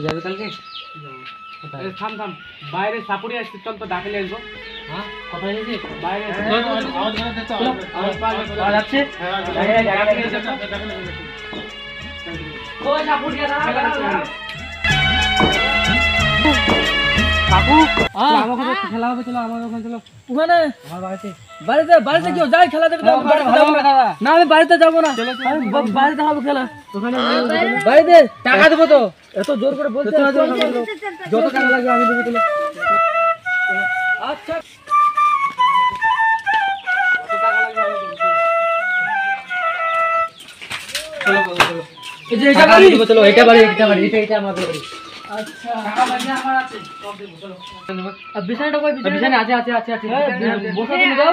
যাবে কালকে? থাম থাম, বাইরে সাপুরি আসছে, চল তো ডাকে নিয়ে আসবো। হ্যাঁ, কোথায় গেছিস? বাইরে আওয়াজ যাচ্ছে? কাকু, আমার কাছে খেলা হবে, চলো আমার ওখানে চলো। ওখানে আমার বাড়িতে। বাড়িতে কেউ যাই খেলা দেখতে? না, আমি বাড়িতে যাবো না, বাড়িতে হবে খেলা। বাড়িতে টাকা দেবো তো, এত জোর করে বলতে যত টাকা লাগে আমি দেবো। চলো। আচ্ছা, এই যে এটা বাড়ি দেবো, চলো। এটা বাড়ি, এটা বাড়ি, এটা আমাদের বাড়ি। আচ্ছা, টাকা বাড়ি আমার আছে, সব দেবো, চলো। আর বিছানাটা কই? বিছানা আছে। বসো, তুমি যাও।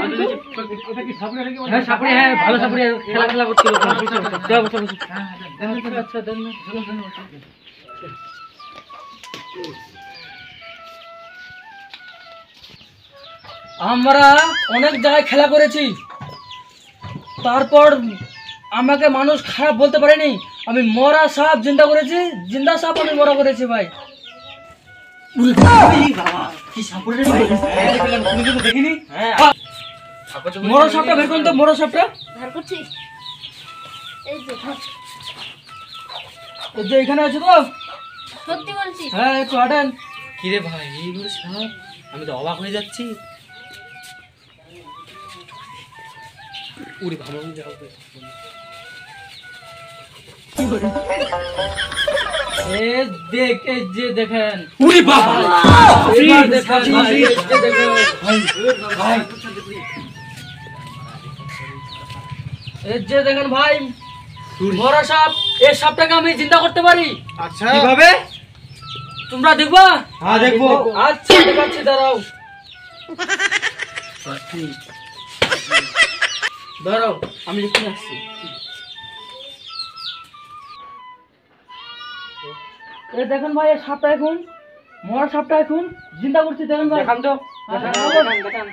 এটা কি সাপুরি নাকি? হ্যাঁ সাপুরি, হ্যাঁ ভালো সাপুরি, খেলা করছিল। যাও বসো। আচ্ছা দেন না। আমরা অনেক জায়গায় খেলা করেছি, তারপর আমাকে মানুষ খারাপ বলতে পারেনি। আমি মরা সাপ জিন্দা করেছি, জিন্দা সাপ আমি মরা করেছি ভাই। মরা সাপটা বের করুন তো, মরা সাপটা এই যে এখানে আছে তো। সত্যি বলছি? হ্যাঁ, একটু হাঁটেন। কিরে ভাই, এইগুলো সাপ? আমি তো অবাক হয়ে যাচ্ছি। উড়ি ভালো যাও। দেখ, এই যে দেখেন। উড়ি বাবা, এবার দেখেন ভাই, এই যে দেখেন। এই যে দেখেন ভাই, মরা সাপ। এই সাপটাকে আমি চিন্তা করতে পারি। আচ্ছা, কিভাবে? তোমরা দেখবা? হ্যাঁ দেখবো। আচ্ছা দেখাচ্ছি, দাঁড়াও। দাঁড়াও, আমি লিখে আসছি। এই দেখেন ভাই, এই সাপটা এখন মরা সাপটা এখন জিন্দা করছি, দেখেন ভাই। দেখান তো, দেখান।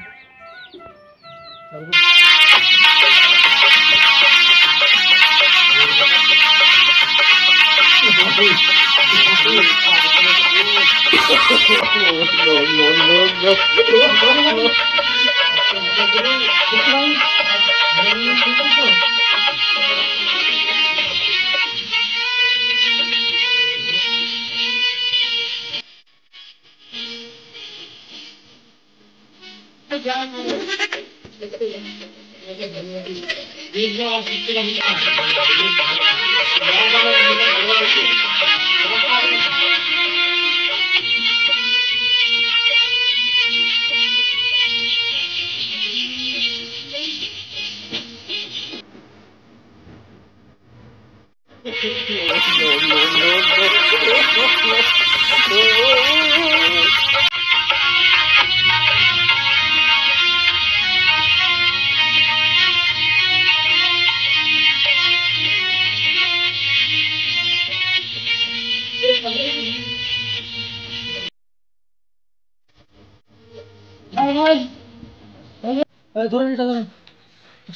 ধরেন এটা, ধরেন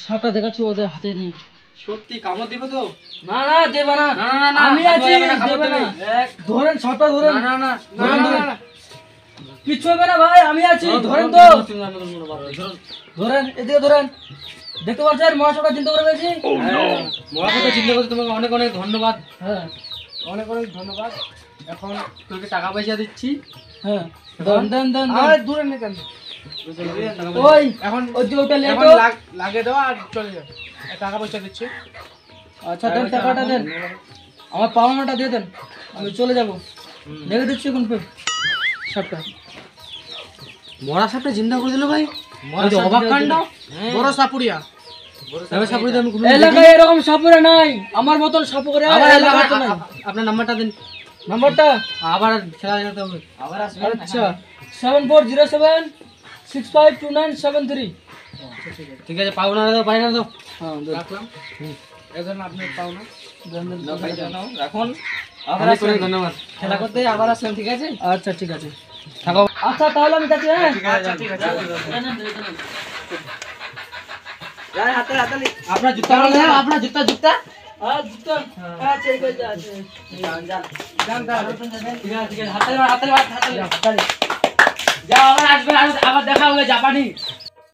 সাপটা দেখাচ্ছি ওদের হাতে নিয়ে। সত্যি কামড় দিবে তো? না দেবা না, আমি আছি, দেবে না। ধরেন সাপটা, ধরেন। ধরেন, কিচ্ছু হবে না ভাই, আমি আছি। ধরেন তো, ধরেন, এদিকে ধরেন। দেখতে পাচ্ছেন মরা সাপটা চিন্তা করে পেয়েছি। মরা সাপটা চিন্তা করতে তোমাকে অনেক অনেক ধন্যবাদ। হ্যাঁ, অনেক অনেক ধন্যবাদ। এখন তোকে টাকা পয়সা দিচ্ছি। হ্যাঁ, দেন। দূরে নে কেন? ওই এখন ওই যে ওটা লেটো লাগিয়ে দাও আর চলে যাও। টাকা পয়সা দিচ্ছি। আচ্ছা দেন, টাকাটা দেন, আমার পাওনাটা দিয়ে দেন, আমি চলে যাব। দেখে দিচ্ছি এখন সাপটা। মরা সাপটা জিন্দা করে দিল ভাই, অবাক কাণ্ড। বড় সাপুরিয়া, এলাকায় এরকম সাপুরে নাই, আমার মতন সাপুরে এলাকাতে নাই। আপনার নাম্বারটা দিন। নাম্বারটা আবার খেলা যেতে হবে, আবার আসবেন। আচ্ছা, 7407652973। ঠিক আছে, পাওনা দাও, পাই না দাও। হ্যাঁ, রাখলাম। এখন আপনি পাওনা দেন। রাখুন। অনেক অনেক ধন্যবাদ। খেলা করতে আবার আসবেন, ঠিক আছে? আচ্ছা ঠিক আছে, থাকো। আচ্ছা তাহলে আমি যাচ্ছি। হ্যাঁ ঠিক আছে। হাতে আপনার জুতা, আপনার জুতা যা আবার আসবে, আবার দেখা হবে জাপানি।